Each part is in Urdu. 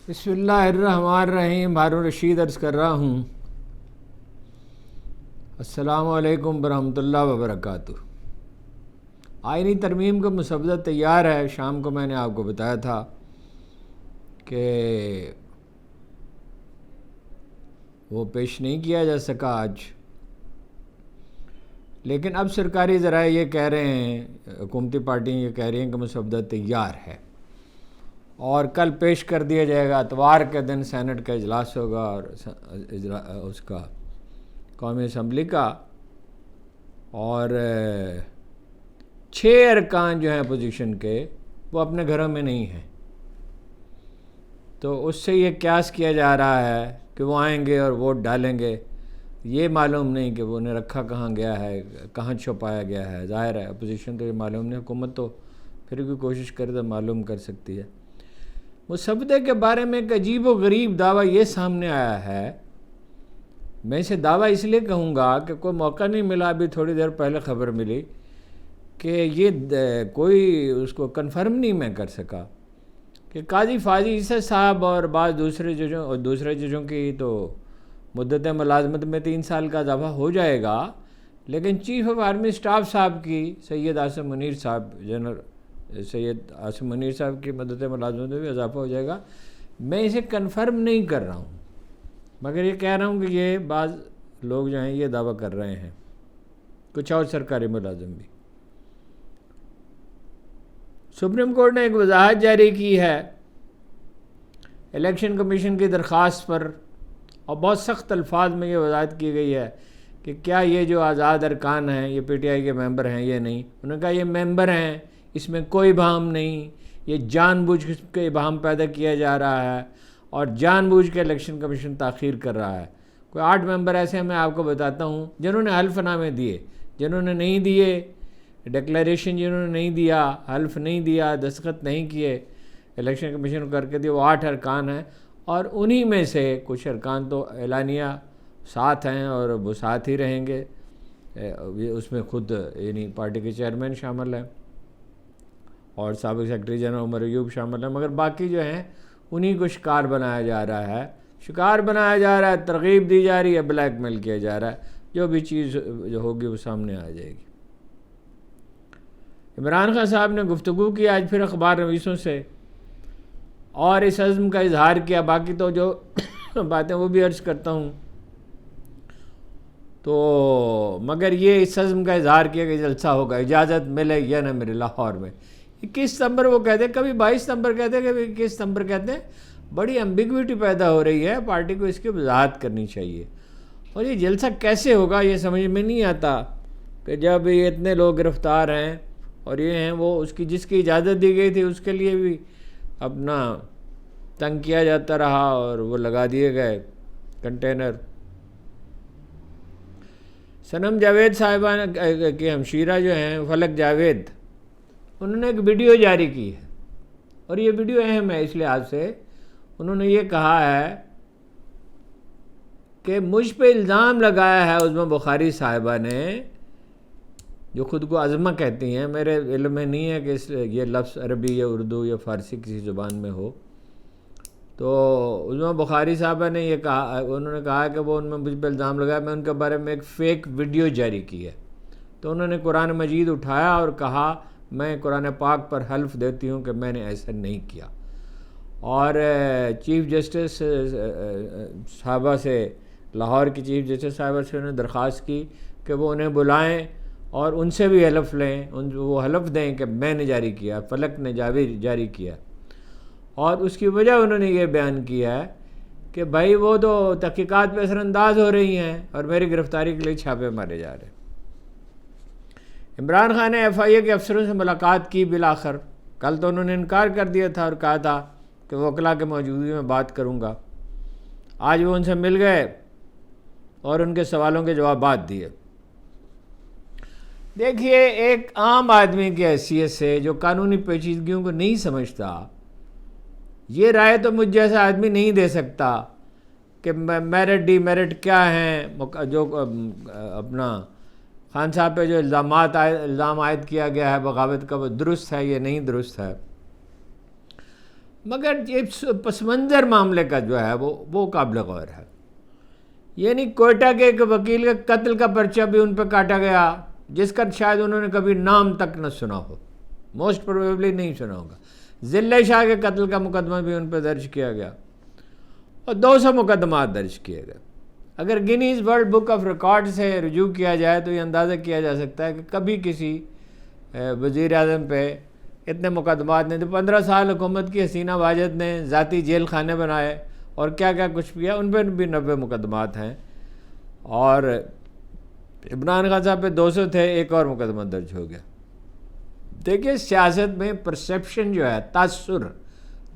بسم اللہ الرحمن الرحیم۔ ہارون رشید عرض کر رہا ہوں، السلام علیکم ورحمۃ اللہ وبرکاتہ۔ آئینی ترمیم کا مسودہ تیار ہے۔ شام کو میں نے آپ کو بتایا تھا کہ وہ پیش نہیں کیا جا سکا آج، لیکن اب سرکاری ذرائع یہ کہہ رہے ہیں، حکومتی پارٹیاں یہ کہہ رہی ہیں کہ مسودہ تیار ہے اور کل پیش کر دیا جائے گا۔ اتوار کے دن سینٹ کا اجلاس ہوگا اور اس کا قومی اسمبلی کا، اور 6 ارکان جو ہیں اپوزیشن کے وہ اپنے گھروں میں نہیں ہیں، تو اس سے یہ قیاس کیا جا رہا ہے کہ وہ آئیں گے اور ووٹ ڈالیں گے۔ یہ معلوم نہیں کہ وہ انہیں رکھا کہاں گیا ہے، کہاں چھپایا گیا ہے۔ ظاہر ہے اپوزیشن تو یہ معلوم نہیں، حکومت تو پھر بھی کوشش کرے تو معلوم کر سکتی ہے۔ مسودے کے بارے میں ایک عجیب و غریب دعویٰ یہ سامنے آیا ہے۔ میں اسے دعویٰ اس لیے کہوں گا کہ کوئی موقع نہیں ملا، ابھی تھوڑی دیر پہلے خبر ملی کہ یہ کوئی اس کو کنفرم نہیں میں کر سکا کہ قاضی فاضل عیسی صاحب اور بعض دوسرے ججوں کی تو مدت ملازمت میں 3 سال کا اضافہ ہو جائے گا، لیکن چیف آف آرمی اسٹاف صاحب کی سید عاصم منیر صاحب سید عاصم منیر صاحب کی مدت ملازمت میں بھی اضافہ ہو جائے گا۔ میں اسے کنفرم نہیں کر رہا ہوں، مگر یہ کہہ رہا ہوں کہ یہ بعض لوگ جو ہیں یہ دعویٰ کر رہے ہیں، کچھ اور سرکاری ملازم بھی۔ سپریم کورٹ نے ایک وضاحت جاری کی ہے الیکشن کمیشن کی درخواست پر، اور بہت سخت الفاظ میں یہ وضاحت کی گئی ہے کہ کیا یہ جو آزاد ارکان ہیں یہ پی ٹی آئی کے ممبر ہیں یہ نہیں۔ انہوں نے کہا یہ ممبر ہیں، اس میں کوئی ابہام نہیں، یہ جان بوجھ کے ابہام پیدا کیا جا رہا ہے اور جان بوجھ کے الیکشن کمیشن تاخیر کر رہا ہے۔ کوئی 8 ممبر ایسے ہیں میں آپ کو بتاتا ہوں جنہوں نے حلف نامے دیے، جنہوں نے نہیں دیے ڈکلیریشن، جنہوں نے نہیں دیا حلف نہیں دیا، دستخط نہیں کیے الیکشن کمیشن کر کے دیے، وہ 8 ارکان ہیں، اور انہی میں سے کچھ ارکان تو اعلانیہ ساتھ ہیں اور وہ ساتھ ہی رہیں گے۔ اس میں خود یعنی پارٹی کے چیئرمین شامل ہیں اور سابق سیکرٹری جنرل عمر ایوب شامل ہیں، مگر باقی جو ہیں انہی کو شکار بنایا جا رہا ہے، ترغیب دی جا رہی ہے، بلیک میل کیا جا رہا ہے۔ جو بھی چیز جو ہوگی وہ سامنے آ جائے گی۔ عمران خان صاحب نے گفتگو کی آج پھر اخبار نویسوں سے اور اس عزم کا اظہار کیا۔ باقی تو جو باتیں وہ بھی عرض کرتا ہوں، تو مگر یہ اس عزم کا اظہار کیا کہ جلسہ ہوگا، اجازت ملے یا نہ ملے لاہور میں۔ 21 ستمبر وہ کہتے ہیں، کبھی 22 ستمبر کہتے ہیں، کبھی 21 ستمبر کہتے ہیں۔ بڑی ایمبیگوٹی پیدا ہو رہی ہے، پارٹی کو اس کی وضاحت کرنی چاہیے۔ اور یہ جلسہ کیسے ہوگا یہ سمجھ میں نہیں آتا کہ جب یہ اتنے لوگ گرفتار ہیں اور یہ ہیں، وہ اس کی جس کی اجازت دی گئی تھی اس کے لیے بھی اپنا تنگ کیا جاتا رہا اور وہ لگا دیے گئے کنٹینر۔ صنم جاوید صاحبہ کے ہمشیرہ جو ہیں فلک جاوید، انہوں نے ایک ویڈیو جاری کی ہے، اور یہ ویڈیو اہم ہے اس لحاظ سے۔ انہوں نے یہ کہا ہے کہ مجھ پہ الزام لگایا ہے عظمیٰ بخاری صاحبہ نے، جو خود کو عظمہ کہتی ہیں، میرے علم میں نہیں ہے کہ یہ لفظ عربی یا اردو یا فارسی کسی زبان میں ہو، تو عظمیٰ بخاری صاحبہ نے یہ کہا، انہوں نے کہا کہ وہ ان میں مجھ پہ الزام لگایا، میں ان کے بارے میں ایک فیک ویڈیو جاری کی ہے۔ تو انہوں نے قرآن مجید اٹھایا اور کہا میں قرآن پاک پر حلف دیتی ہوں کہ میں نے ایسا نہیں کیا، اور چیف جسٹس صاحبہ سے، لاہور کی چیف جسٹس صاحبہ سے انہوں نے درخواست کی کہ وہ انہیں بلائیں اور ان سے بھی حلف لیں، وہ حلف دیں کہ میں نے جاری کیا، فلک نے جاری کیا۔ اور اس کی وجہ انہوں نے یہ بیان کیا ہے کہ بھائی وہ تو تحقیقات پہ اثر انداز ہو رہی ہیں اور میری گرفتاری کے لیے چھاپے مارے جا رہے ہیں۔ عمران خان نے ایف آئی اے کے افسروں سے ملاقات کی بالآخر۔ کل تو انہوں نے انکار کر دیا تھا اور کہا تھا کہ وکلاء کے موجودگی میں بات کروں گا۔ آج وہ ان سے مل گئے اور ان کے سوالوں کے جوابات دیے۔ دیکھیے، ایک عام آدمی کی حیثیت سے جو قانونی پیچیدگیوں کو نہیں سمجھتا، یہ رائے تو مجھ جیسا آدمی نہیں دے سکتا کہ میرٹ ڈی میرٹ کیا ہیں، جو اپنا خان صاحب پہ جو الزام عائد کیا گیا ہے بغاوت کا، وہ درست ہے یا نہیں درست ہے۔ مگر یہ پس منظر معاملے کا جو ہے وہ قابل غور ہے. یعنی کوئٹہ کے ایک وکیل کے قتل کا پرچہ بھی ان پہ کاٹا گیا جس کا شاید انہوں نے کبھی نام تک نہ سنا ہو، موسٹ پروبیبلی نہیں سنا ہوگا. ضلع شاہ کے قتل کا مقدمہ بھی ان پہ درج کیا گیا اور 200 مقدمات درج کیے گئے. اگر Guinness world book of record سے رجوع کیا جائے تو یہ اندازہ کیا جا سکتا ہے کہ کبھی کسی وزیر اعظم پہ اتنے مقدمات نہیں. تو 15 سال حکومت کی حسینہ واجد نے ذاتی جیل خانے بنائے اور کیا کیا کچھ کیا، ان پہ بھی 90 مقدمات ہیں. اور عمران خان صاحب پہ 200 تھے، ایک اور مقدمہ درج ہو گیا. دیکھیے سیاست میں پرسیپشن جو ہے، تاثر،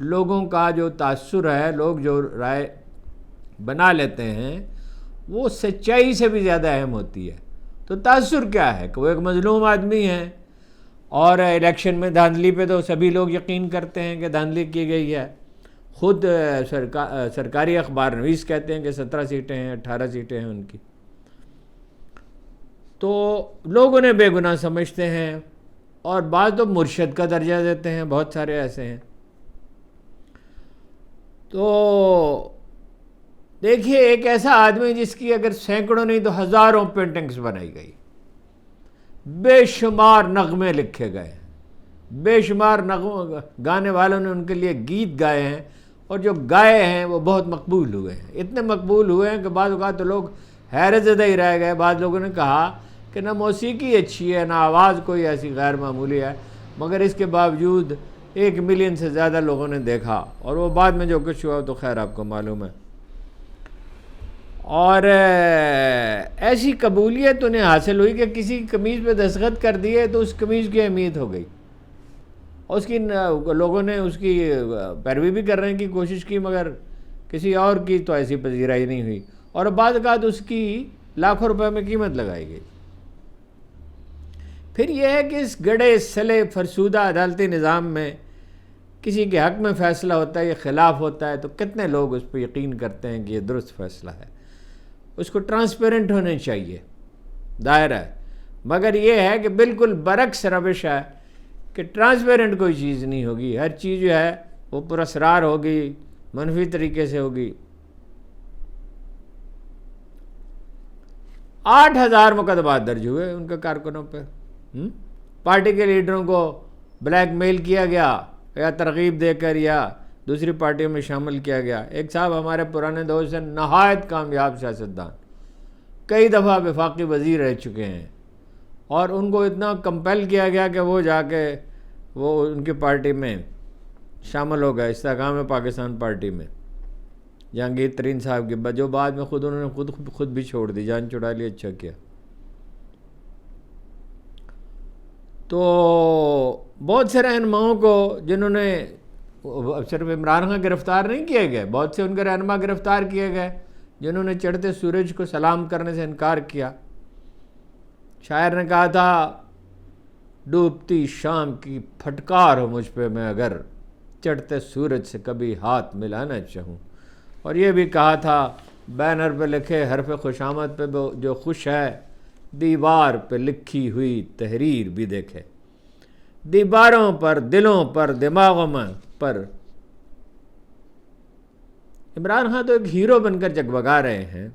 لوگوں کا جو تاثر ہے، لوگ جو رائے بنا لیتے ہیں وہ سچائی سے بھی زیادہ اہم ہوتی ہے. تو تاثر کیا ہے کہ وہ ایک مظلوم آدمی ہے اور الیکشن میں دھاندلی پہ تو سبھی لوگ یقین کرتے ہیں کہ دھاندلی کی گئی ہے. خود سرکاری اخبار نویس کہتے ہیں کہ 17 سیٹیں ہیں، 18 سیٹیں ہیں ان کی. تو لوگ انہیں بے گناہ سمجھتے ہیں اور بعض تو مرشد کا درجہ دیتے ہیں، بہت سارے ایسے ہیں. تو دیکھیے ایک ایسا آدمی جس کی اگر سینکڑوں نہیں تو ہزاروں پینٹنگز بنائی گئی، بے شمار نغمے لکھے گئے، بے شمار گانے والوں نے ان کے لیے گیت گائے ہیں اور جو گائے ہیں وہ بہت مقبول ہوئے ہیں. اتنے مقبول ہوئے ہیں کہ بعض اوقات تو لوگ حیرت زدہ ہی رہ گئے. بعض لوگوں نے کہا کہ نہ موسیقی اچھی ہے، نہ آواز کوئی ایسی غیر معمولی ہے، مگر اس کے باوجود 1 ملین سے زیادہ لوگوں نے دیکھا. اور وہ بعد میں جو کچھ ہوا تو خیر آپ کو معلوم ہے. اور ایسی قبولیت انہیں حاصل ہوئی کہ کسی قمیض پہ دستخط کر دیے تو اس قمیض کی اہمیت ہو گئی. اور اس کی لوگوں نے اس کی پیروی بھی کرنے کی کوشش کی، مگر کسی اور کی تو ایسی پذیرائی نہیں ہوئی. اور بعض اوقات اس کی لاکھوں روپے میں قیمت لگائی گئی. پھر یہ ہے کہ اس گڑے سلے فرسودہ عدالتی نظام میں کسی کے حق میں فیصلہ ہوتا ہے، یہ خلاف ہوتا ہے، تو کتنے لوگ اس پہ یقین کرتے ہیں کہ یہ درست فیصلہ ہے. اس کو ٹرانسپیرنٹ ہونے چاہیے، ظاہر ہے. مگر یہ ہے کہ بالکل برعکس روش ہے کہ ٹرانسپیرنٹ کوئی چیز نہیں ہوگی، ہر چیز جو ہے وہ پراسرار ہوگی، منفی طریقے سے ہوگی. 8000 مقدمات درج ہوئے ان کے کارکنوں پہ. پارٹی کے لیڈروں کو بلیک میل کیا گیا یا ترغیب دے کر یا دوسری پارٹیوں میں شامل کیا گیا. ایک صاحب ہمارے پرانے دور سے نہایت کامیاب سیاستدان، کئی دفعہ وفاقی وزیر رہ چکے ہیں، اور ان کو اتنا کمپیل کیا گیا کہ وہ جا کے وہ ان کی پارٹی میں شامل ہو گئے، استحکام پاکستان پارٹی میں، جہانگیر ترین صاحب کے جو بعد میں انہوں نے خود بھی چھوڑ دی، جان چھڑا لی. اچھا کیا. تو بہت سے رہنماؤں کو جنہوں نے صرف عمران خان گرفتار نہیں کیے گئے، بہت سے ان کے رہنما گرفتار کیے گئے جنہوں نے چڑھتے سورج کو سلام کرنے سے انکار کیا. شاعر نے کہا تھا ڈوبتی شام کی پھٹکار ہو مجھ پہ، میں اگر چڑھتے سورج سے کبھی ہاتھ ملانا چاہوں. اور یہ بھی کہا تھا بینر پہ لکھے حرف خوشامد پہ جو خوش ہے، دیوار پہ لکھی ہوئی تحریر بھی دیکھے. دیواروں پر، دلوں پر، دماغوں میں پر. عمران خان تو ایک ہیرو بن کر جگمگا رہے ہیں.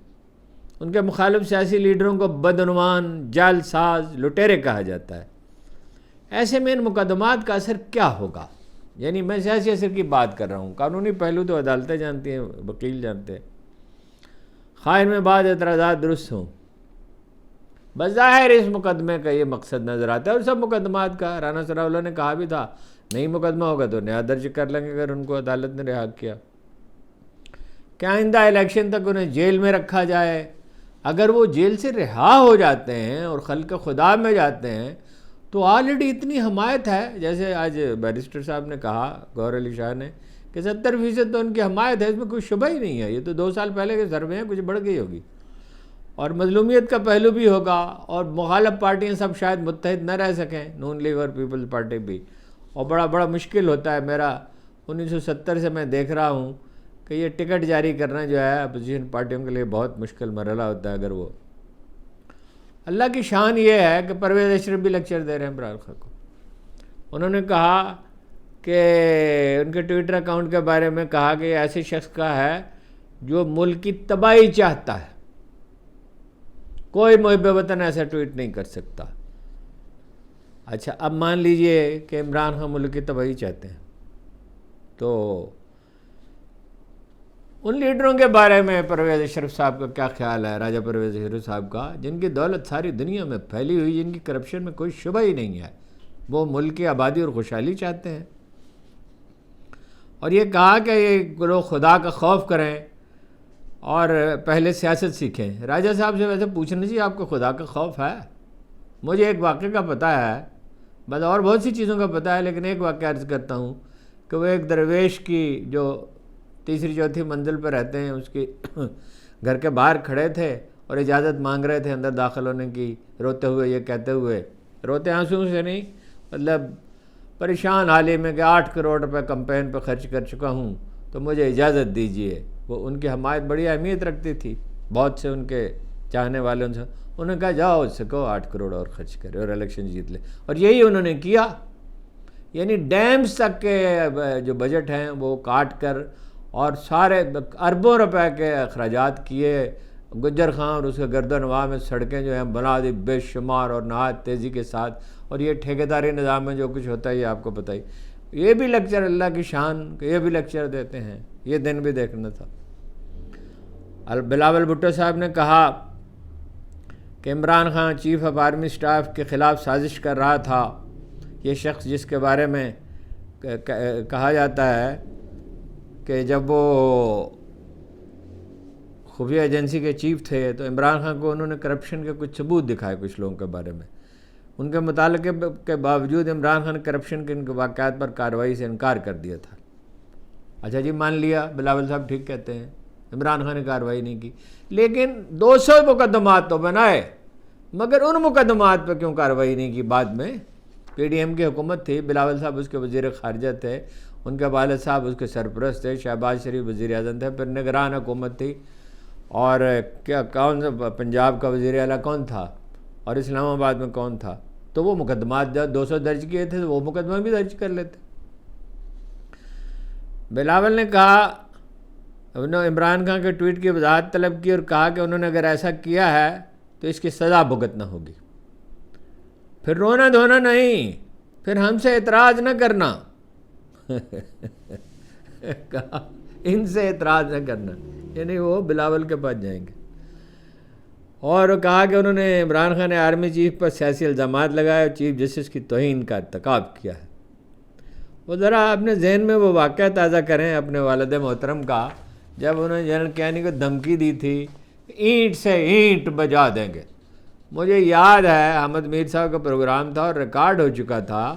ان کے مخالف سیاسی لیڈروں کو بدعنوان، جعل ساز، لٹیرے کہا جاتا ہے. ایسے میں ان مقدمات کا اثر کیا ہوگا؟ یعنی میں سیاسی اثر کی بات کر رہا ہوں، قانونی پہلو تو عدالتیں جانتی ہیں، وکیل جانتے ہیں. خواہ میں بعض اعتراضات درست ہوں، بظاہر اس مقدمے کا یہ مقصد نظر آتا ہے، اور سب مقدمات کا. رانا ثناء اللہ نے کہا بھی تھا نہیں مقدمہ ہوگا تو نیا درج کر لیں گے اگر ان کو عدالت نے رہا کیا. کہ آئندہ الیکشن تک انہیں جیل میں رکھا جائے. اگر وہ جیل سے رہا ہو جاتے ہیں اور خلق خدا میں جاتے ہیں تو آلریڈی اتنی حمایت ہے، جیسے آج بیرسٹر صاحب نے کہا، گوہر علی شاہ نے، کہ 70% تو ان کی حمایت ہے، اس میں کوئی شبہ ہی نہیں ہے. یہ تو 2 سال پہلے کے سروے ہیں، کچھ بڑھ گئی ہوگی. اور مظلومیت کا پہلو بھی ہوگا، اور مخالف پارٹیاں سب شاید متحد نہ رہ سکیں، نون لیگ اور پیپلز پارٹی بھی. اور بڑا مشکل ہوتا ہے. میرا 1970 سے میں دیکھ رہا ہوں کہ یہ ٹکٹ جاری کرنا جو ہے اپوزیشن پارٹیوں کے لیے بہت مشکل مرحلہ ہوتا ہے. اگر وہ اللہ کی شان یہ ہے کہ پرویز اشرف بھی لیکچر دے رہے ہیں عمران خان کو. انہوں نے کہا کہ ان کے ٹویٹر اکاؤنٹ کے بارے میں کہا کہ یہ ایسے شخص کا ہے جو ملک کی تباہی چاہتا ہے، کوئی محب وطن ایسا ٹویٹ نہیں کر سکتا۔ اچھا، اب مان لیجئے کہ عمران خان ملک کی تباہی چاہتے ہیں، تو ان لیڈروں کے بارے میں پرویز اشرف صاحب کا کیا خیال ہے، راجہ پرویز اشرف صاحب کا، جن کی دولت ساری دنیا میں پھیلی ہوئی، جن کی کرپشن میں کوئی شبہ ہی نہیں ہے، وہ ملک کی آبادی اور خوشحالی چاہتے ہیں، اور یہ کہا کہ یہ لوگ خدا کا خوف کریں اور پہلے سیاست سیکھیں۔ راجہ صاحب سے ویسے پوچھنا چاہیے آپ کو خدا کا خوف ہے؟ مجھے ایک واقعے کا پتہ ہے، بس اور بہت سی چیزوں کا پتہ ہے، لیکن ایک واقعہ عرض کرتا ہوں کہ وہ ایک درویش کی جو تیسری چوتھی منزل پہ رہتے ہیں، اس کے گھر کے باہر کھڑے تھے اور اجازت مانگ رہے تھے اندر داخل ہونے کی، روتے ہوئے، یہ کہتے ہوئے، روتے آنسوں سے نہیں، مطلب پریشان حالی میں کہ 8 کروڑ روپے کمپین پہ خرچ کر چکا ہوں تو مجھے اجازت دیجیے۔ وہ ان کی حمایت بڑی اہمیت رکھتی تھی، بہت سے ان کے چاہنے والے ان سے، انہوں نے کہا جاؤ اس سے کہو 8 کروڑ اور خرچ کرے اور الیکشن جیت لے، اور یہی انہوں نے کیا۔ یعنی ڈیمز تک کے جو بجٹ ہیں وہ کاٹ کر اور سارے اربوں روپے کے اخراجات کیے، گجر خان اور اس کے گرد و نواح میں سڑکیں جو ہیں بنا دی بے شمار اور نہایت تیزی کے ساتھ، اور یہ ٹھیکیداری نظام میں جو کچھ ہوتا ہے یہ آپ کو پتہ ہی، یہ بھی لیکچر اللہ کی شان کہ یہ بھی لیکچر دیتے ہیں، یہ دن بھی دیکھنا تھا۔ بلاول بھٹو صاحب نے کہا کہ Imran Khan chief of army staff کے خلاف سازش کر رہا تھا، یہ شخص جس کے بارے میں کہا جاتا ہے کہ جب وہ خفیہ ایجنسی کے چیف تھے تو عمران خان کو انہوں نے کرپشن کے کچھ ثبوت دکھائے کچھ لوگوں کے بارے میں، ان کے مطالقے کے باوجود عمران خان نے کرپشن کے ان کے واقعات پر کارروائی سے انکار کر دیا تھا۔ اچھا جی، مان لیا بلاول صاحب ٹھیک کہتے ہیں، عمران خان نے کارروائی نہیں کی، لیکن 200 مقدمات تو بنائے، مگر ان مقدمات پہ کیوں کارروائی نہیں کی؟ بعد میں پی ڈی ایم کی حکومت تھی، بلاول صاحب اس کے وزیر خارجہ تھے، ان کے والد صاحب اس کے سرپرست تھے، شہباز شریف وزیر اعظم تھے، پھر نگران حکومت تھی، اور کون سا پنجاب کا وزیر اعلیٰ کون تھا، اور اسلام آباد میں کون تھا، تو وہ مقدمات جب 200 درج کیے تھے تو وہ مقدمہ بھی درج کر لیتے۔ بلاول نے کہا، انہوں نے عمران خان کے ٹویٹ کی وضاحت طلب کی اور کہا کہ انہوں نے اگر ایسا کیا ہے تو اس کی سزا بھگتنا ہوگی، پھر رونا دھونا نہیں، پھر ہم سے اعتراض نہ کرنا کہا ان سے اعتراض نہ کرنا، یعنی وہ بلاول کے پاس جائیں گے، اور کہا کہ انہوں نے عمران خان نے آرمی چیف پر سیاسی الزامات لگائے اور چیف جسٹس کی توہین کا ارتکاب کیا ہے۔ وہ ذرا اپنے ذہن میں وہ واقعہ تازہ کریں اپنے والد محترم کا، جب انہوں نے جنرل کیانی کو دھمکی دی تھی اینٹ سے اینٹ بجا دیں گے۔ مجھے یاد ہے احمد میر صاحب کا پروگرام تھا اور ریکارڈ ہو چکا تھا،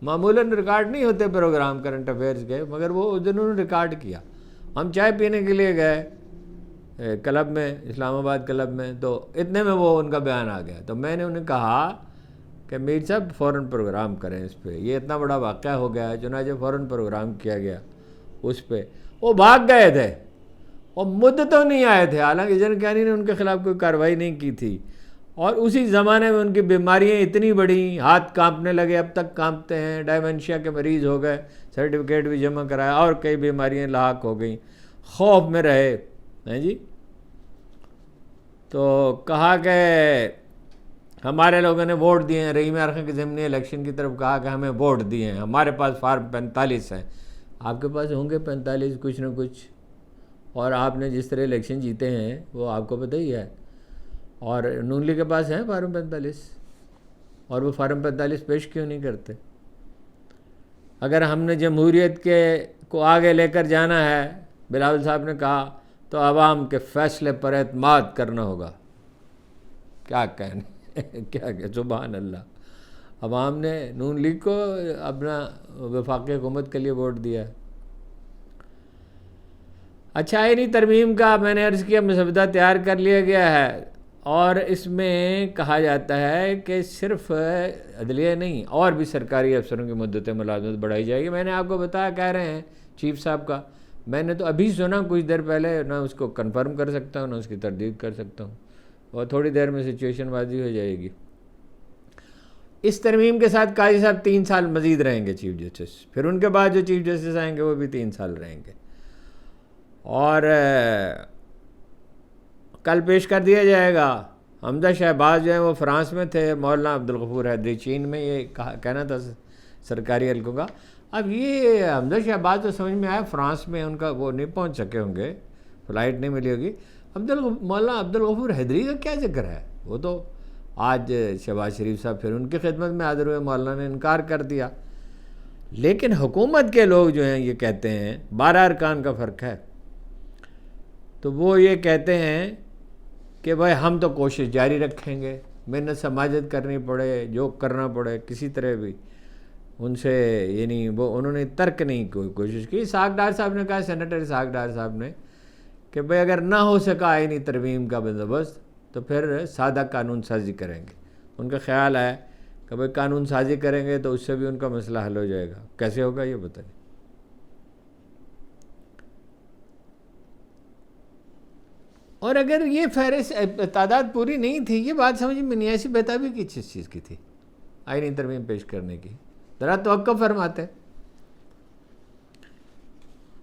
معمولاً ریکارڈ نہیں ہوتے پروگرام کرنٹ افیئرز کے، مگر وہ اس دن انہوں نے ریکارڈ کیا۔ ہم چائے پینے کے لیے گئے کلب میں، اسلام آباد کلب میں، تو اتنے میں وہ ان کا بیان آ گیا، تو میں نے انہیں کہا کہ میر صاحب فوراً پروگرام کریں اس پہ، یہ اتنا بڑا واقعہ ہو گیا ہے، چنانچہ فوراً پروگرام کیا گیا اس پہ۔ وہ بھاگ گئے تھے، وہ مدتوں نہیں آئے تھے، حالانکہ جنرل کیانی نے ان کے خلاف کوئی کارروائی نہیں کی تھی، اور اسی زمانے میں ان کی بیماریاں اتنی بڑی، ہاتھ کانپنے لگے، اب تک کانپتے ہیں، ڈائمنشیا کے مریض ہو گئے، سرٹیفکیٹ بھی جمع کرایا، اور کئی بیماریاں لاحق ہو گئیں، خوف میں رہے ہیں جی۔ تو کہا کہ ہمارے لوگوں نے ووٹ دیے ہیں، رحیم یار خان کے ضمنی الیکشن کی طرف کہا کہ ہمیں ووٹ دیے ہیں، ہمارے پاس فارم 45 ہیں، آپ کے پاس ہوں گے 45 کچھ نہ کچھ، اور آپ نے جس طرح الیکشن جیتے ہیں وہ آپ کو پتہ ہی ہے، اور نون لیگ کے پاس ہیں فارم 45، اور وہ فارم 45 پیش کیوں نہیں کرتے؟ اگر ہم نے جمہوریت کے کو آگے لے کر جانا ہے، بلاول صاحب نے کہا، تو عوام کے فیصلے پر اعتماد کرنا ہوگا۔ کیا کہنے کیا کہ سبحان اللہ، عوام نے نون لیگ کو اپنا وفاقی حکومت کے لیے ووٹ دیا ہے۔ اچھا، آئینی ترمیم کا میں نے عرض کیا مسودہ تیار کر لیا گیا ہے، اور اس میں کہا جاتا ہے کہ صرف عدلیہ نہیں، اور بھی سرکاری افسروں کی مدت ملازمت بڑھائی جائے گی۔ میں نے آپ کو بتایا، کہہ رہے ہیں چیف صاحب کا، میں نے تو ابھی سنا کچھ دیر پہلے، نہ اس کو کنفرم کر سکتا ہوں نہ اس کی تردید کر سکتا ہوں، اور تھوڑی دیر میں سچویشن واضح ہو جائے گی۔ اس ترمیم کے ساتھ قاضی صاحب 3 سال مزید رہیں گے چیف جسٹس، پھر ان کے بعد جو چیف جسٹس آئیں گے وہ بھی 3 سال رہیں گے، اور کل پیش کر دیا جائے گا۔ حمزہ شہباز جو ہیں وہ فرانس میں تھے، مولانا عبدالغفور حیدری چین میں، یہ کہنا تھا سرکاری حلقوں کا۔ اب یہ حمزہ شہباز تو سمجھ میں آیا فرانس میں ان کا وہ نہیں پہنچ سکے ہوں گے، فلائٹ نہیں ملی ہوگی۔ مولانا عبدالغفور حیدری کا کیا ذکر ہے؟ وہ تو آج شہباز شریف صاحب پھر ان کی خدمت میں حاضر ہوئے، مولانا نے انکار کر دیا۔ لیکن حکومت کے لوگ جو ہیں یہ کہتے ہیں 12 ارکان کا فرق ہے، تو وہ یہ کہتے ہیں کہ بھائی ہم تو کوشش جاری رکھیں گے، محنت سماجت کرنی پڑے، جو کرنا پڑے کسی طرح بھی ان سے، یعنی وہ انہوں نے ترک نہیں کوئی کوشش کی۔ اسحاق ڈار صاحب نے کہا، سینیٹر اسحاق ڈار صاحب نے، کہ بھئی اگر نہ ہو سکا آئینی ترمیم کا بندوبست تو پھر سادہ قانون سازی کریں گے۔ ان کا خیال ہے کہ بھئی قانون سازی کریں گے تو اس سے بھی ان کا مسئلہ حل ہو جائے گا۔ کیسے ہوگا یہ پتہ نہیں۔ اور اگر یہ فہرست تعداد پوری نہیں تھی، یہ بات سمجھ میں نہیں، ایسی بہتابی کس چیز کی تھی آئینی ترمیم پیش کرنے کی؟ ذرا توقع فرماتے۔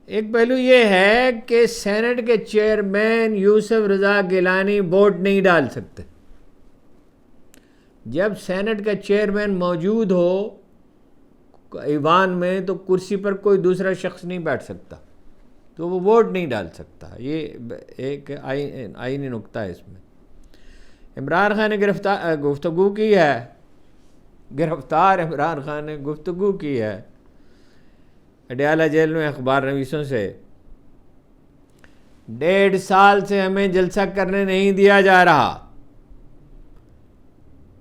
ایک پہلو یہ ہے کہ سینٹ کے چیئرمین یوسف رضا گیلانی ووٹ نہیں ڈال سکتے۔ جب سینٹ کا چیئرمین موجود ہو ایوان میں تو کرسی پر کوئی دوسرا شخص نہیں بیٹھ سکتا، تو وہ ووٹ نہیں ڈال سکتا۔ یہ ایک آئینی نکتہ ہے اس میں۔ عمران خان نے گفتگو کی ہے، گرفتار عمران خان نے گفتگو کی ہے اڈیالہ جیل میں اخبار نویسوں سے۔ 1.5 سال سے ہمیں جلسہ کرنے نہیں دیا جا رہا۔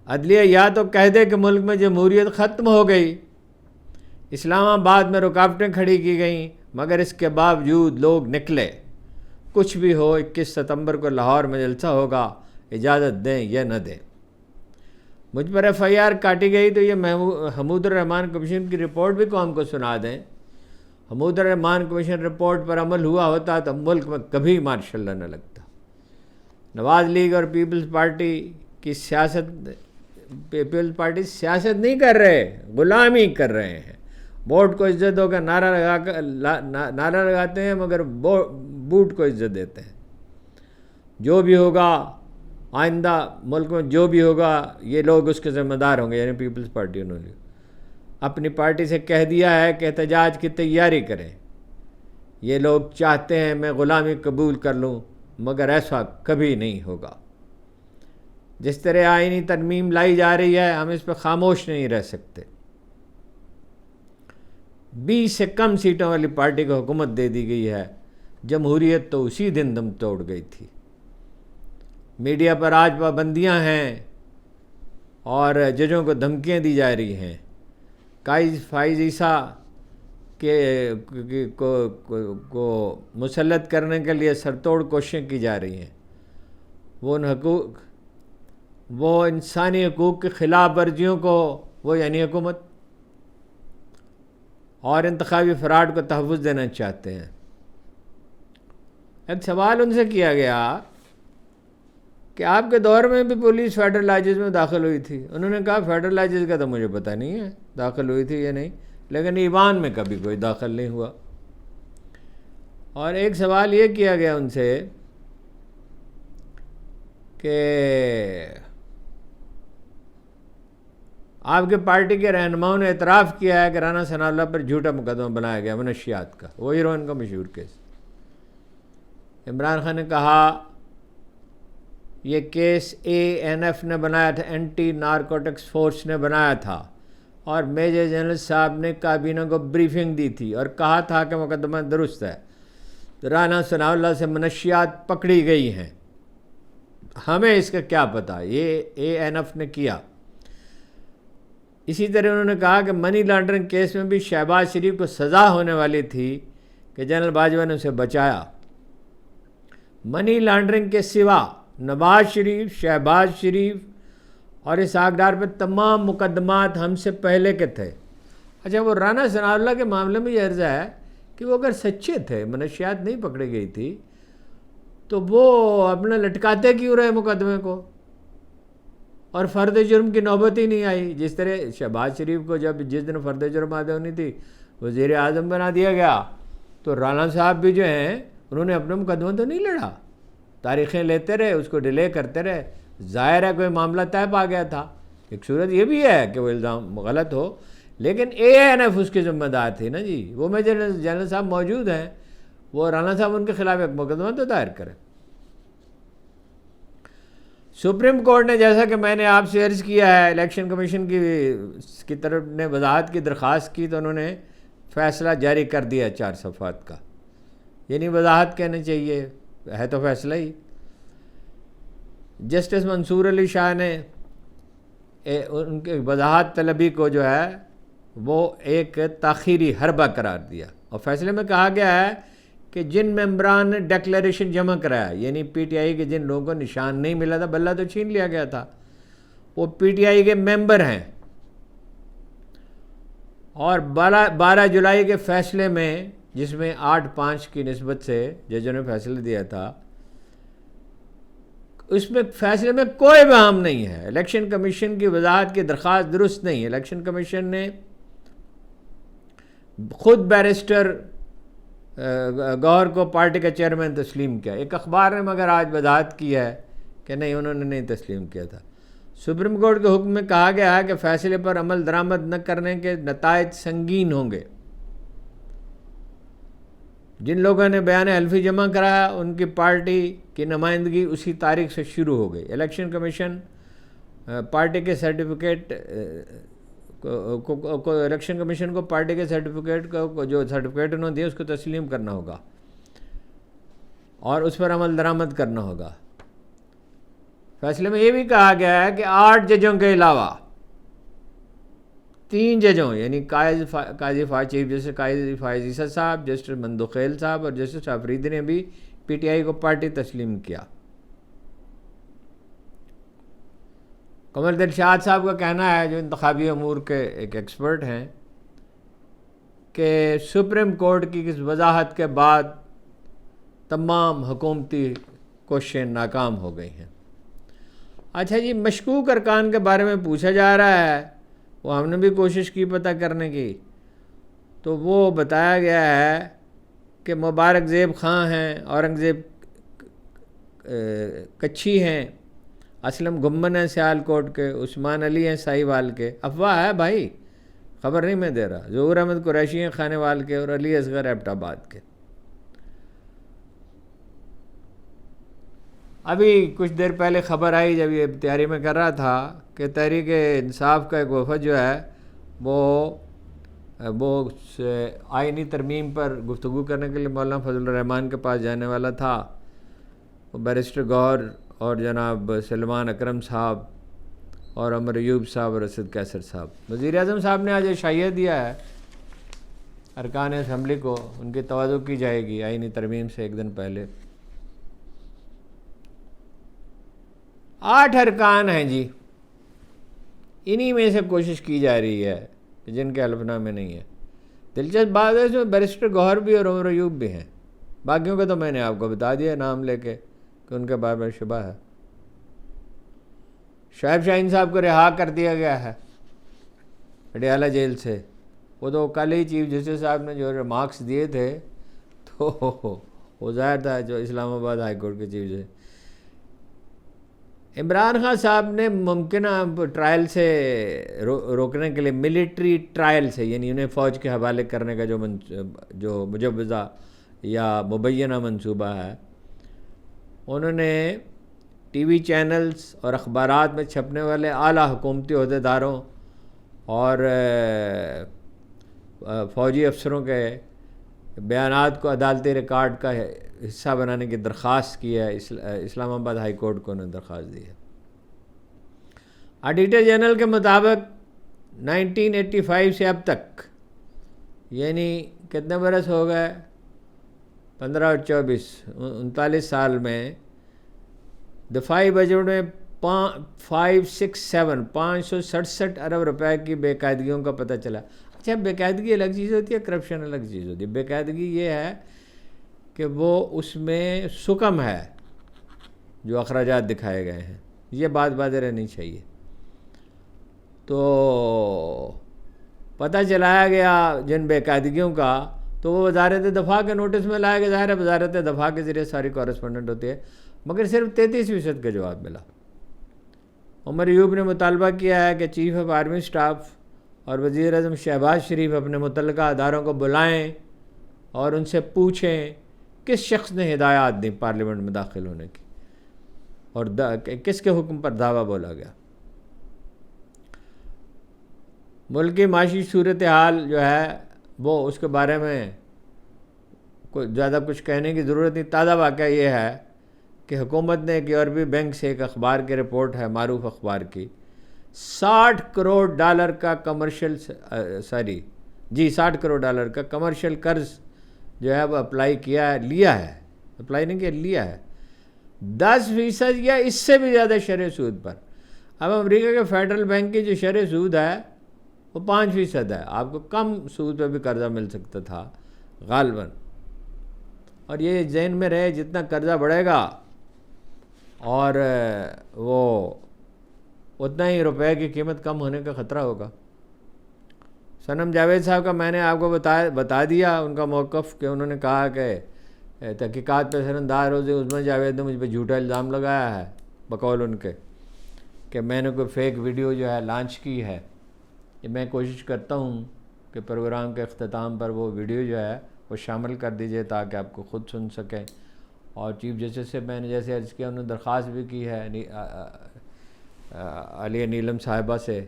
عدلیہ یا تو کہہ دے کہ ملک میں جمہوریت ختم ہو گئی، اسلام آباد میں رکاوٹیں کھڑی کی گئیں، مگر اس کے باوجود لوگ نکلے۔ کچھ بھی ہو، 21 ستمبر کو لاہور میں جلسہ ہوگا، اجازت دیں یا نہ دیں۔ مجھ پر FIR کاٹی گئی تو یہ حمود الرحمان کمیشن کی رپورٹ بھی قوم کو سنا دیں۔ حمود الرحمان کمیشن رپورٹ پر عمل ہوا ہوتا تو ملک میں کبھی مارشل لا نہ لگتا۔ نواز لیگ اور پیپلز پارٹی کی سیاست نہیں کر رہے، غلامی کر رہے ہیں۔ ووٹ کو عزت ہو کا نعرہ لگاتے ہیں، مگر بوٹ کو عزت دیتے ہیں۔ جو بھی ہوگا آئندہ ملک میں، جو بھی ہوگا یہ لوگ اس کے ذمہ دار ہوں گے، یعنی پیپلز پارٹی انہوں نے اپنی پارٹی سے کہہ دیا ہے کہ احتجاج کی تیاری کریں۔ یہ لوگ چاہتے ہیں میں غلامی قبول کر لوں، مگر ایسا کبھی نہیں ہوگا۔ جس طرح آئینی ترمیم لائی جا رہی ہے، ہم اس پہ خاموش نہیں رہ سکتے۔ 20 سے کم سیٹوں والی پارٹی کو حکومت دے دی گئی ہے، جمہوریت تو اسی دن دم توڑ گئی تھی۔ میڈیا پر آج پابندیاں ہیں اور ججوں کو دھمکیاں دی جا رہی ہیں۔ فائز عیسیٰ کو مسلط کرنے کے لیے سرتوڑ کوششیں کی جا رہی ہیں۔ وہ انسانی حقوق کی خلاف ورزیوں کو، وہ یعنی حکومت، اور انتخابی فراڈ کو تحفظ دینا چاہتے ہیں۔ ایک سوال ان سے کیا گیا کہ آپ کے دور میں بھی پولیس فیڈرل لاجز میں داخل ہوئی تھی؟ انہوں نے کہا فیڈرل لاجز کا تو مجھے پتہ نہیں ہے داخل ہوئی تھی یا نہیں، لیکن ایوان میں کبھی کوئی داخل نہیں ہوا۔ اور ایک سوال یہ کیا گیا ان سے کہ آپ کے پارٹی کے رہنماؤں نے اعتراف کیا ہے کہ رانا ثناء اللہ پر جھوٹا مقدمہ بنایا گیا منشیات کا، وہ ہیروئن کا مشہور کیس۔ عمران خان نے کہا یہ کیس ANF نے بنایا تھا، اینٹی نارکوٹکس فورس نے بنایا تھا، اور میجر جنرل صاحب نے کابینہ کو بریفنگ دی تھی اور کہا تھا کہ مقدمہ درست ہے، رانا ثناء اللہ سے منشیات پکڑی گئی ہیں، ہمیں اس کا کیا پتہ، یہ ANF نے کیا۔ اسی طرح انہوں نے کہا کہ منی لانڈرنگ کیس میں بھی شہباز شریف کو سزا ہونے والی تھی کہ جنرل باجوہ نے اسے بچایا۔ منی لانڈرنگ کے سوا نواز شریف، شہباز شریف اور اسحاق ڈار پر تمام مقدمات ہم سے پہلے کے تھے۔ اچھا، وہ رانا ثناء اللہ کے معاملے میں یہ عرض ہے کہ وہ اگر سچے تھے، منشیات نہیں پکڑی گئی تھی، تو وہ اپنا لٹکاتے کیوں رہے مقدمے کو؟ اور فرد جرم کی نوبت ہی نہیں آئی. جس طرح شہباز شریف کو جس دن فرد جرم عائد ہونی تھی وزیر اعظم بنا دیا گیا، تو رانا صاحب بھی جو ہیں انہوں نے اپنا مقدمہ تو نہیں لڑا، تاریخیں لیتے رہے، اس کو ڈیلے کرتے رہے. ظاہر ہے کوئی معاملہ طے پا گیا تھا. ایک صورت یہ بھی ہے کہ وہ الزام غلط ہو، لیکن ANF اس کی ذمہ دار تھی نا جی. وہ میجر جنرل صاحب موجود ہیں، وہ رانا صاحب ان کے خلاف ایک مقدمہ تو دائر کریں. سپریم کورٹ نے، جیسا کہ میں نے آپ سے عرض کیا ہے، الیکشن کمیشن کی طرف نے وضاحت کی درخواست کی تو انہوں نے فیصلہ جاری کر دیا 4 صفحات کا. یعنی وضاحت کہنے چاہیے، ہے تو فیصلہ ہی. جسٹس منصور علی شاہ نے ان کے وضاحت طلبی کو جو ہے وہ ایک تاخیری حربہ قرار دیا، اور فیصلے میں کہا گیا ہے کہ جن ممبران نے ڈیکلیریشن جمع کرایا، یعنی PTI کے جن لوگوں کو نشان نہیں ملا تھا، بلہ تو چھین لیا گیا تھا، وہ PTI کے ممبر ہیں. اور 12 جولائی کے فیصلے میں، جس میں 8-5 کی نسبت سے ججوں نے فیصلہ دیا تھا، اس میں فیصلے میں کوئی بہام نہیں ہے. الیکشن کمیشن کی وضاحت کی درخواست درست نہیں ہے. الیکشن کمیشن نے خود بیرسٹر گوہر کو پارٹی کا چیئرمین تسلیم کیا. ایک اخبار نے مگر آج وضاحت کی ہے کہ نہیں، انہوں نے نہیں تسلیم کیا تھا. سپریم کورٹ کے حکم میں کہا گیا ہے کہ فیصلے پر عمل درآمد نہ کرنے کے نتائج سنگین ہوں گے. جن لوگوں نے بیان حلفی جمع کرایا ان کی پارٹی کی نمائندگی اسی تاریخ سے شروع ہو گئی. الیکشن کمیشن پارٹی کے سرٹیفکیٹ کو الیکشن کمیشن کو پارٹی کے سرٹیفکیٹ کو جو سرٹیفکیٹ انہوں نے دیا اس کو تسلیم کرنا ہوگا اور اس پر عمل درآمد کرنا ہوگا. فیصلے میں یہ بھی کہا گیا ہے کہ 8 ججوں کے علاوہ 3 ججوں، یعنی قاضی چیف جسٹس قاضی فائز عیسیٰ صاحب، جسٹس مندوخیل صاحب اور جسٹس آفریدی نے بھی PTI کو پارٹی تسلیم کیا. قمر دلشاد صاحب کا کہنا ہے، جو انتخابی امور کے ایک ایکسپرٹ ہیں، کہ سپریم کورٹ کی اس وضاحت کے بعد تمام حکومتی کوششیں ناکام ہو گئی ہیں. اچھا جی، مشکوک ارکان کے بارے میں پوچھا جا رہا ہے، وہ ہم نے بھی کوشش کی پتہ کرنے کی، تو وہ بتایا گیا ہے کہ مبارک زیب خاں ہیں، اورنگزیب کچھی ہیں، اسلم گمن ہیں سیالکوٹ کے، عثمان علی ہیں ساہیوال کے. افواہ ہے بھائی، خبر نہیں میں دے رہا. ظہور احمد قریشی ہیں خانے وال کے، اور علی اصغر ایبٹ آباد کے. ابھی کچھ دیر پہلے خبر آئی جب یہ تیاری میں کر رہا تھا کہ تحریک انصاف کا ایک وفد جو ہے وہ آئینی ترمیم پر گفتگو کرنے کے لیے مولانا فضل الرحمان کے پاس جانے والا تھا. وہ بیرسٹر گوہر اور جناب سلمان اکرم صاحب اور عمر ایوب صاحب اور اسد کیسر صاحب. وزیر اعظم صاحب نے آج اشائیہ دیا ہے ارکان اسمبلی کو، ان کی توازو کی جائے گی آئینی ترمیم سے ایک دن پہلے. 8 ارکان ہیں جی، انہی میں سے کوشش کی جا رہی ہے جن کے حلف نامے نہیں ہے. دلچسپ بات ہے اس میں بیرسٹر گوہر بھی اور عمر ایوب بھی ہیں. باقیوں کا تو میں نے آپ کو بتا دیا نام لے کے کہ ان کے بارے میں شبہ ہے. شعیب شاہین صاحب کو رہا کر دیا گیا ہے پٹیالہ جیل سے. وہ تو کل ہی چیف جسٹس صاحب نے جو ریمارکس دیے تھے تو وہ ظاہر تھا جو اسلام آباد ہائی کورٹ کے چیف جسٹس. عمران خان صاحب نے ممکنہ ٹرائل سے روکنے کے لیے ملٹری ٹرائل سے، یعنی انہیں فوج کے حوالے کرنے کا جو مجوزہ یا مبینہ منصوبہ ہے، انہوں نے TV چینلز اور اخبارات میں چھپنے والے اعلیٰ حکومتی عہدیداروں اور فوجی افسروں کے بیانات کو عدالتی ریکارڈ کا حصہ بنانے کی درخواست کی ہے. اسلام آباد ہائی کورٹ کو انہوں نے درخواست دی ہے. آڈیٹر جنرل کے مطابق 1985 سے اب تک، یعنی کتنے برس ہو گئے، 15 اور 24، 39 سال میں دفاعی بجٹ میں 567 ارب روپے کی بے قاعدگیوں کا پتہ چلا. اچھا، بے قاعدگی الگ چیز ہوتی ہے، کرپشن الگ چیز ہوتی ہے. بے قاعدگی یہ ہے کہ وہ اس میں سکم ہے جو اخراجات دکھائے گئے ہیں. یہ بات واضح رہنی چاہیے. تو پتہ چلایا گیا جن بے قاعدگیوں کا، تو وہ وزارت دفاع کے نوٹس میں لایا گیا. ظاہر ہے وزارت دفاع کے ذریعے ساری کورسپونڈنٹ ہوتی ہے، مگر صرف 33% کا جواب ملا. عمر ایوب نے مطالبہ کیا ہے کہ چیف آف آرمی اسٹاف اور وزیر اعظم شہباز شریف اپنے متعلقہ اداروں کو بلائیں اور ان سے پوچھیں کس شخص نے ہدایات دی پارلیمنٹ میں داخل ہونے کی، اور کس کے حکم پر دعویٰ بولا گیا. ملک کی معاشی صورتحال جو ہے وہ اس کے بارے میں کوئی زیادہ کچھ کہنے کی ضرورت نہیں. تازہ واقعہ یہ ہے کہ حکومت نے ایک یورپی بینک سے ایک اخبار کی رپورٹ ہے، معروف اخبار کی، $60 کروڑ کا کمرشل $60 کروڑ کا کمرشل قرض جو ہے وہ اپلائی کیا ہے، لیا ہے، اپلائی نہیں کیا، لیا ہے 10% یا اس سے بھی زیادہ شرح سود پر. اب امریکہ کے فیڈرل بینک کی جو شرح سود ہے وہ 5% ہے. آپ کو کم سود پہ بھی قرضہ مل سکتا تھا غالباً. اور یہ ذہن میں رہے جتنا قرضہ بڑھے گا اور وہ اتنا ہی روپے کی قیمت کم ہونے کا خطرہ ہوگا. صنم جاوید صاحب کا میں نے آپ کو بتا دیا ان کا موقف، کہ انہوں نے کہا کہ تحقیقات پہ سرندار روزی عظمی جاوید نے مجھ پہ جھوٹا الزام لگایا ہے، بقول ان کے کہ میں نے کوئی فیک ویڈیو جو ہے لانچ کی ہے. یہ میں کوشش کرتا ہوں کہ پروگرام کے اختتام پر وہ ویڈیو جو ہے وہ شامل کر دیجئے تاکہ آپ کو خود سن سکیں. اور چیف جسٹس سے میں نے جیسے عرض کیا انہوں نے درخواست بھی کی ہے عالیہ نیلم صاحبہ سے،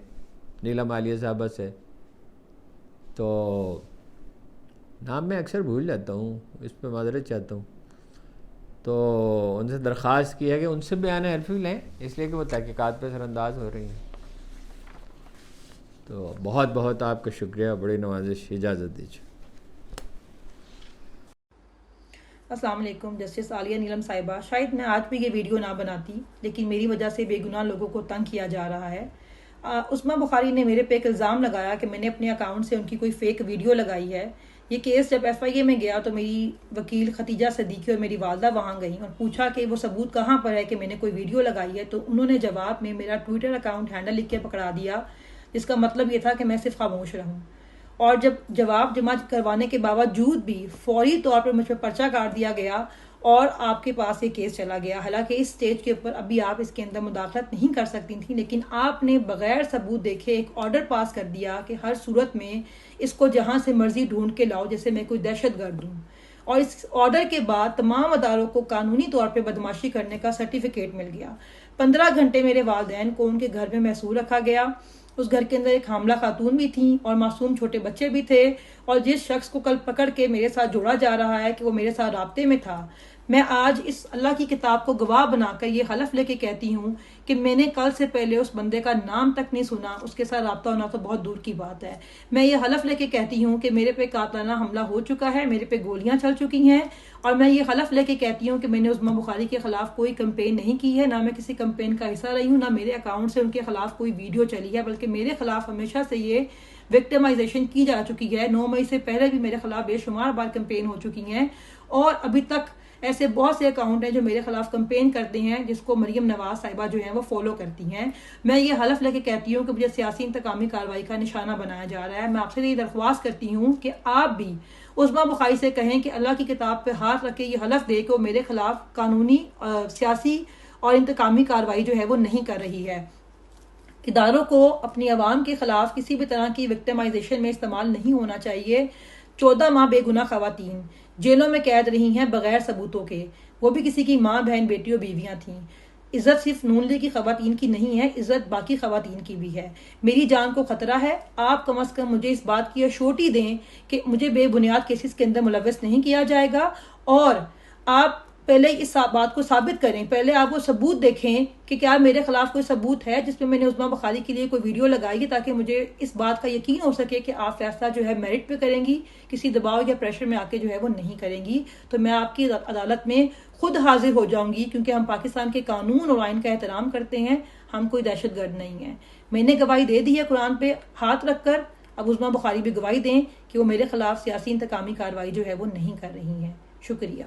نیلم عالیہ صاحبہ سے. تو نام میں اکثر بھول جاتا ہوں، اس پہ معذرت چاہتا ہوں. تو ان سے درخواست کی ہے کہ ان سے بیان حلفی لیں، اس لیے کہ وہ تحقیقات پہ سر انداز ہو رہی ہیں. تو بہت بہت آپ کا شکریہ، بڑی نوازش. اجازت دیجیے. السلام علیکم. جسٹس عالیہ نیلم صاحبہ، شاید میں آج بھی یہ ویڈیو نہ بناتی، لیکن میری وجہ سے بے گناہ لوگوں کو تنگ کیا جا رہا ہے. عثمہ بخاری نے میرے پہ ایک الزام لگایا کہ میں نے اپنے اکاؤنٹ سے ان کی کوئی فیک ویڈیو لگائی ہے. یہ کیس جب FIA میں گیا تو میری وکیل ختیجہ صدیقی اور میری والدہ وہاں گئیں اور پوچھا کہ وہ ثبوت کہاں پر ہے کہ میں نے کوئی ویڈیو لگائی ہے. تو انہوں نے جواب میں میرا ٹویٹر اکاؤنٹ ہینڈل لکھ کے پکڑا دیا، جس کا مطلب یہ تھا کہ میں صرف خاموش رہوں. اور جب جواب جمع کروانے کے باوجود بھی فوری طور پر مجھ پہ پرچہ کاٹ دیا گیا اور آپ کے پاس یہ کیس چلا گیا. حالانکہ اس سٹیج کے اوپر ابھی آپ اس کے اندر مداخلت نہیں کر سکتی تھیں، لیکن آپ نے بغیر ثبوت دیکھے ایک آرڈر پاس کر دیا کہ ہر صورت میں اس کو جہاں سے مرضی ڈھونڈ کے لاؤ، جیسے میں کوئی دہشت گرد ہوں. اور اس آرڈر کے بعد تمام اداروں کو قانونی طور پہ بدماشی کرنے کا سرٹیفکیٹ مل گیا. 15 گھنٹے میرے والدین کو ان کے گھر میں محصور رکھا گیا. اس گھر کے اندر ایک حاملہ خاتون بھی تھیں اور معصوم چھوٹے بچے بھی تھے. اور جس شخص کو کل پکڑ کے میرے ساتھ جوڑا جا رہا ہے کہ وہ میرے ساتھ رابطے میں تھا، میں آج اس اللہ کی کتاب کو گواہ بنا کر یہ حلف لے کے کہتی ہوں کہ میں نے کل سے پہلے اس بندے کا نام تک نہیں سنا. اس کے ساتھ رابطہ ہونا تو بہت دور کی بات ہے. میں یہ حلف لے کے کہتی ہوں کہ میرے پہ قاتلانہ حملہ ہو چکا ہے، میرے پہ گولیاں چل چکی ہیں. اور میں یہ حلف لے کے کہتی ہوں کہ میں نے عظمہ بخاری کے خلاف کوئی کمپین نہیں کی ہے، نہ میں کسی کمپین کا حصہ رہی ہوں، نہ میرے اکاؤنٹ سے ان کے خلاف کوئی ویڈیو چلی ہے، بلکہ میرے خلاف ہمیشہ سے یہ وکٹمائزیشن کی جا چکی ہے. 9 مئی سے پہلے بھی میرے خلاف بے شمار بار کمپین ہو چکی ہیں، اور ابھی تک ایسے بہت سے اکاؤنٹ ہیں جو میرے خلاف کمپین کرتے ہیں، جس کو مریم نواز صاحبہ جو ہیں وہ فالو کرتی ہیں. میں یہ حلف لے کے کہتی ہوں کہ مجھے سیاسی انتقامی کارروائی کا نشانہ بنایا جا رہا ہے. میں آپ سے یہ درخواست کرتی ہوں کہ آپ بھی عظمہ بخاری سے کہیں کہ اللہ کی کتاب پہ ہاتھ رکھ کے یہ حلف دے کہ وہ میرے خلاف قانونی، سیاسی اور انتقامی کارروائی جو ہے وہ نہیں کر رہی ہے. اداروں کو اپنی عوام کے خلاف کسی بھی طرح کی وکٹمائزیشن میں استعمال نہیں ہونا چاہیے. 14 ماہ بے گناہ خواتین جیلوں میں قید رہی ہیں بغیر ثبوتوں کے، وہ بھی کسی کی ماں، بہن، بیٹی اور بیویاں تھیں. عزت صرف نون لیگ کی خواتین کی نہیں ہے، عزت باقی خواتین کی بھی ہے. میری جان کو خطرہ ہے. آپ کم از کم مجھے اس بات کی ایشورٹی دیں کہ مجھے بے بنیاد کیسز کے اندر ملوث نہیں کیا جائے گا. اور آپ پہلے اس بات کو ثابت کریں، پہلے آپ وہ ثبوت دیکھیں کہ کیا میرے خلاف کوئی ثبوت ہے جس میں میں نے عظمہ بخاری کے لیے کوئی ویڈیو لگائی ہے، تاکہ مجھے اس بات کا یقین ہو سکے کہ آپ فیصلہ جو ہے میرٹ پہ کریں گی، کسی دباؤ یا پریشر میں آ کے جو ہے وہ نہیں کریں گی. تو میں آپ کی عدالت میں خود حاضر ہو جاؤں گی، کیونکہ ہم پاکستان کے قانون اور آئین کا احترام کرتے ہیں، ہم کوئی دہشت گرد نہیں ہیں. میں نے گواہی دے دی ہے قرآن پہ ہاتھ رکھ کر. اب عظمہ بخاری بھی گواہی دیں کہ وہ میرے خلاف سیاسی انتقامی کارروائی جو ہے وہ نہیں کر رہی ہیں. شکریہ.